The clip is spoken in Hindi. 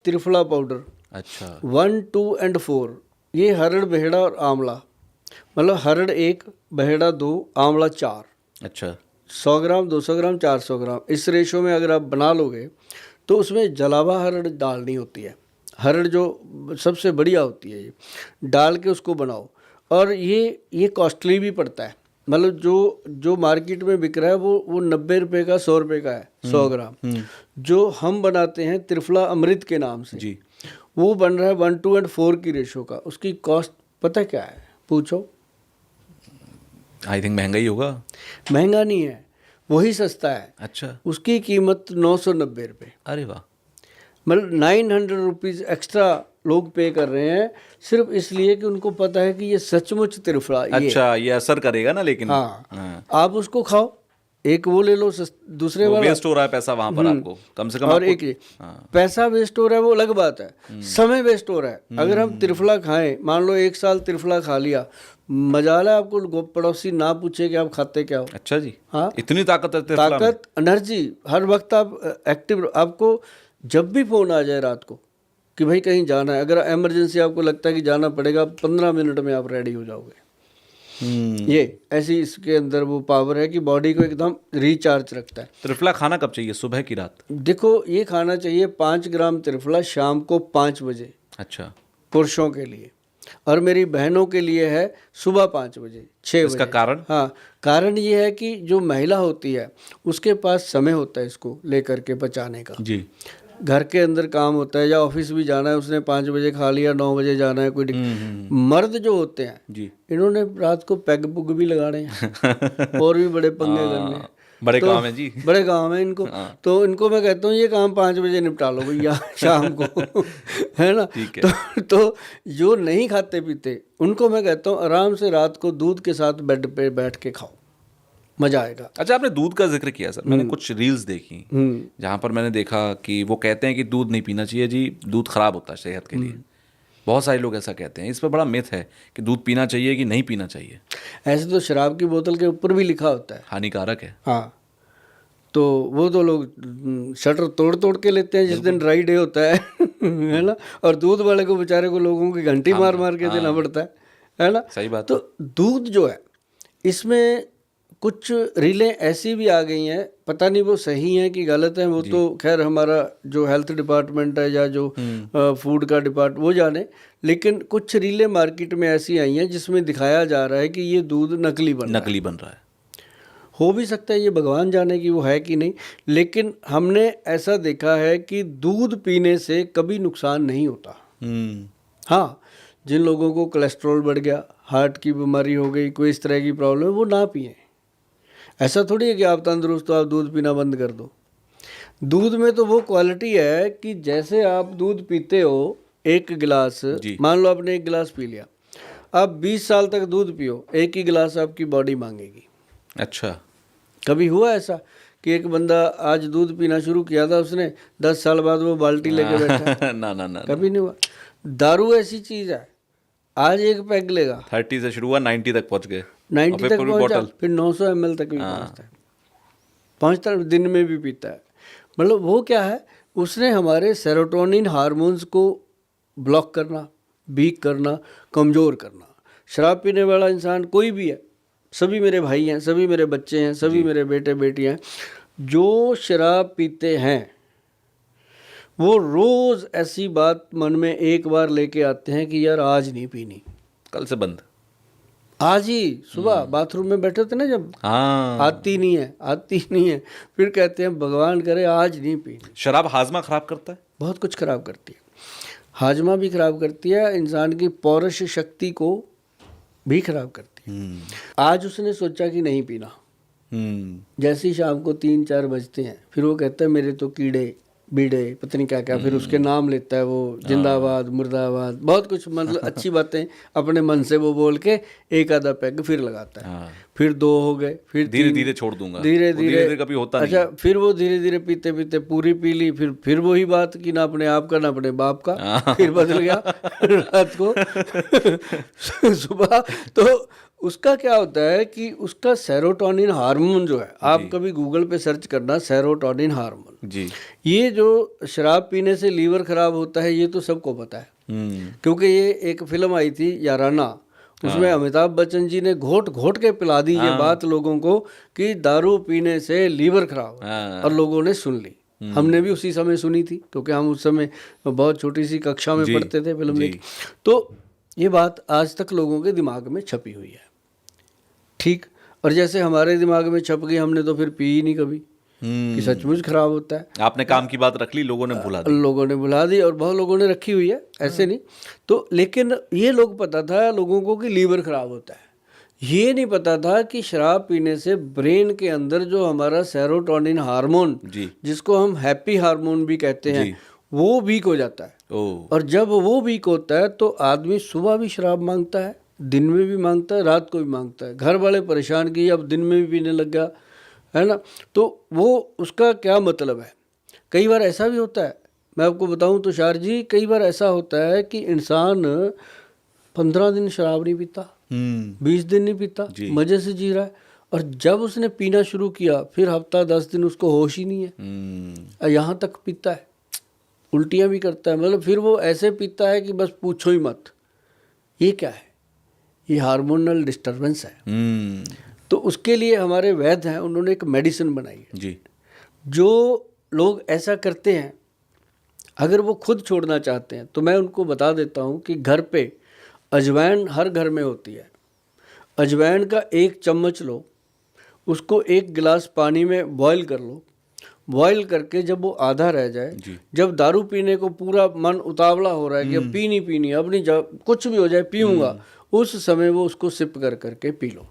त्रिफला पाउडर। अच्छा 1, 2 एंड 4 ये हरड़, बहेड़ा और आंवला, मतलब हरड़ 1, बहेड़ा 2, आंवला 4। अच्छा 100 ग्राम, 200 ग्राम, 400 ग्राम, इस रेशो में अगर आप बना लोगे तो उसमें जलावा हरड़ डालनी होती है। हरड़ जो सबसे बढ़िया होती है, ये डाल के उसको बनाओ। और ये कॉस्टली भी पड़ता है, मतलब जो मार्केट में बिक रहा है वो 90 रुपये का, 100 रुपये का है 100 ग्राम। जो हम बनाते हैं त्रिफला अमृत के नाम से जी। वो बन रहा है 1, 2 एंड 4 की रेशो का। उसकी कॉस्ट पता क्या है, पूछो। आई थिंक महंगा ही होगा। महंगा नहीं है, वही सस्ता है। अच्छा उसकी कीमत 990 रुपये, अरे वाह। मतलब 900 रुपीज़ एक्स्ट्रा लोग पे कर रहे हैं, सिर्फ इसलिए कि उनको पता है कि ये सचमुच त्रिफला ये। अच्छा ये असर करेगा ना, लेकिन हाँ, आप उसको खाओ, एक वो ले लो दूसरे वाला, वेस्ट हो रहा है पैसा वहां पर आपको, कम से कम और आपको। एक ये पैसा वेस्ट हो रहा है वो अलग बात है, समय वेस्ट हो रहा है। अगर हम त्रिफला खाएं, मान लो 1 साल त्रिफला खा लिया, मजाला आपको पड़ोसी ना पूछे कि आप खाते क्या हो। अच्छा जी। हाँ, इतनी ताकत है त्रिफला में? ताकत, एनर्जी, हर वक्त आप एक्टिव। आपको जब भी फोन आ जाए रात को कि भाई कहीं जाना है, अगर इमरजेंसी आपको लगता है कि जाना पड़ेगा, 15 मिनट में आप रेडी हो जाओगे। ये ऐसी इसके अंदर वो पावर है कि बॉडी को एकदम रिचार्ज रखता है। त्रिफला खाना कब चाहिए, सुबह की रात? देखो ये खाना चाहिए 5 ग्राम त्रिफला शाम को 5 बजे, अच्छा पुरुषों के लिए, और मेरी बहनों के लिए है सुबह 5 बजे, 6 बजे। इसका कारण? हाँ, कारण ये है कि जो महिला होती है उसके पास समय होता है इसको लेकर के पचाने का। जी। घर के अंदर काम होता है या ऑफिस भी जाना है, उसने 5 बजे खा लिया, 9 बजे जाना है, कोई मर्द जो होते हैं जी। इन्होंने रात को पैग पुग भी लगाने हैं और भी बड़े पंगे करने हैं। बड़े तो काम है जी। बड़े काम है इनको। तो इनको मैं कहता हूँ ये काम 5 बजे निपटा लो भैया शाम को है ना। ठीक है। तो जो नहीं खाते पीते उनको मैं कहता हूँ आराम से रात को दूध के साथ बेड पे बैठ के खाओ, मजा आएगा। अच्छा आपने दूध का जिक्र किया सर, मैंने कुछ रील्स देखी जहाँ पर मैंने देखा कि वो कहते हैं कि दूध नहीं पीना चाहिए जी, दूध खराब होता है सेहत के लिए। बहुत सारे लोग ऐसा कहते हैं, इस पर बड़ा मिथ है कि दूध पीना चाहिए कि नहीं पीना चाहिए। ऐसे तो शराब की बोतल के ऊपर भी लिखा होता है हानिकारक है। हाँ, तो वो तो लोग शटर तोड़ तोड़ के लेते हैं जिस दिन ड्राई डे होता है है ना। और दूध वाले को बेचारे को लोगों की घंटी मार मार के देना पड़ता है ना। सही बात। तो दूध जो है इसमें कुछ रीलें ऐसी भी आ गई हैं, पता नहीं वो सही हैं कि गलत हैं, वो तो खैर हमारा जो हेल्थ डिपार्टमेंट है या जो फूड का डिपार्टमेंट वो जाने। लेकिन कुछ रीलें मार्केट में ऐसी आई हैं जिसमें दिखाया जा रहा है कि ये दूध नकली बन रहा है। हो भी सकता है, ये भगवान जाने कि वो है कि नहीं, लेकिन हमने ऐसा देखा है कि दूध पीने से कभी नुकसान नहीं होता। हाँ, जिन लोगों को कोलेस्ट्रॉल बढ़ गया, हार्ट की बीमारी हो गई, कोई इस तरह की प्रॉब्लम है, वो ना पिए। ऐसा थोड़ी है कि आप तंदुरुस्त हो आप दूध पीना बंद कर दो। दूध में तो वो क्वालिटी है कि जैसे आप दूध पीते हो 1 गिलास, मान लो आपने 1 गिलास पी लिया, आप 20 साल तक दूध पियो, 1 ही गिलास आपकी बॉडी मांगेगी। अच्छा, कभी हुआ ऐसा कि एक बंदा आज दूध पीना शुरू किया था उसने, 10 साल बाद वो बाल्टी लेके बैठा? ना, कभी नहीं हुआ। दारू ऐसी चीज़ है, आज एक पैग लेगा, 30 से शुरू हुआ 90 तक पहुंच गए, 90 तक पहुंचा, फिर 900 ml तक भी पहुंचता है, पहुंचता है, दिन में भी पीता है। मतलब वो क्या है, उसने हमारे सेरोटोनिन हार्मोन्स को ब्लॉक करना, वीक करना, कमज़ोर करना। शराब पीने वाला इंसान कोई भी है, सभी मेरे भाई हैं, सभी मेरे बच्चे हैं, सभी मेरे बेटे बेटियां हैं, जो शराब पीते हैं वो रोज़ ऐसी बात मन में एक बार लेके आते हैं कि यार आज नहीं पीनी, कल से बंद, आज ही सुबह बाथरूम में बैठे थे ना जब, आती नहीं है, फिर कहते हैं भगवान करे आज नहीं पीनी। शराब हाजमा खराब करता है, बहुत कुछ खराब करती है, हाजमा भी खराब करती है, इंसान की पौरुष शक्ति को भी खराब करती है। आज उसने सोचा कि नहीं पीना, जैसे ही शाम को 3-4 बजते हैं फिर वो कहता है मेरे तो कीड़े बीड़े पता नहीं क्या क्या, फिर उसके नाम लेता है वो, जिंदाबाद मुर्दाबाद, बहुत कुछ मतलब अच्छी बातें अपने मन से वो बोल के 1 आधा पैग फिर लगाता है। फिर 2 हो गए, फिर धीरे धीरे छोड़ दूंगा, धीरे धीरे कभी होता नहीं। अच्छा, फिर वो धीरे धीरे पीते पीते पूरी पी ली, फिर वही बात कि ना अपने आप का ना अपने बाप का, फिर बदल गया रात को सुबह तो उसका क्या होता है कि उसका सेरोटोनिन हार्मोन जो है, आप कभी गूगल पे सर्च करना सेरोटोनिन हार्मोन जी। ये जो शराब पीने से लीवर खराब होता है ये तो सबको पता है, क्योंकि ये एक फिल्म आई थी याराना, उसमें अमिताभ बच्चन जी ने घोट घोट के पिला दी ये बात लोगों को कि दारू पीने से लीवर खराब होता है, और लोगों ने सुन ली। हमने भी उसी समय सुनी थी क्योंकि हम उस समय बहुत छोटी सी कक्षा में पढ़ते थे फिल्म देख। तो ये बात आज तक लोगों के दिमाग में छपी हुई है, ठीक। और जैसे हमारे दिमाग में छप गई, हमने तो फिर पी ही नहीं कभी कि सचमुच खराब होता है। आपने काम की बात रख ली, लोगों ने भुला दी। लोगों ने भुला दी, और बहुत लोगों ने रखी हुई है, ऐसे नहीं। तो लेकिन ये लोग पता था लोगों को कि लीवर खराब होता है, ये नहीं पता था कि शराब पीने से ब्रेन के अंदर जो हमारा सेरोटोनिन हार्मोन, जिसको हम हैप्पी हार्मोन भी कहते हैं, वो वीक हो जाता है। और जब वो वीक होता है तो आदमी सुबह भी शराब मांगता है, दिन में भी मांगता है, रात को भी मांगता है। घर वाले परेशान किए, अब दिन में भी पीने लग गया, है ना। तो वो उसका क्या मतलब है। कई बार ऐसा भी होता है, मैं आपको बताऊं तुषार जी, कई बार ऐसा होता है कि इंसान 15 दिन शराब नहीं पीता, 20 दिन नहीं पीता, मजे से जी रहा है, और जब उसने पीना शुरू किया फिर हफ्ता 10 दिन उसको होश ही नहीं है, यहाँ तक पीता है, उल्टियाँ भी करता है, मतलब फिर वो ऐसे पीता है कि बस पूछो ही मत। ये क्या है, ये हार्मोनल डिस्टर्बेंस है। तो उसके लिए हमारे वैद्य हैं, उन्होंने एक मेडिसिन बनाई है जी। जो लोग ऐसा करते हैं, अगर वो खुद छोड़ना चाहते हैं तो मैं उनको बता देता हूँ कि घर पे अजवाइन हर घर में होती है, अजवाइन का 1 चम्मच लो, उसको 1 गिलास पानी में बॉईल कर लो, बॉईल करके जब वो आधा रह जाए, जब दारू पीने को पूरा मन उतावला हो रहा है कि अब पीनी अब नहीं, कुछ भी हो जाए पीऊँगा, उस समय वो उसको सिप कर करके पी लो।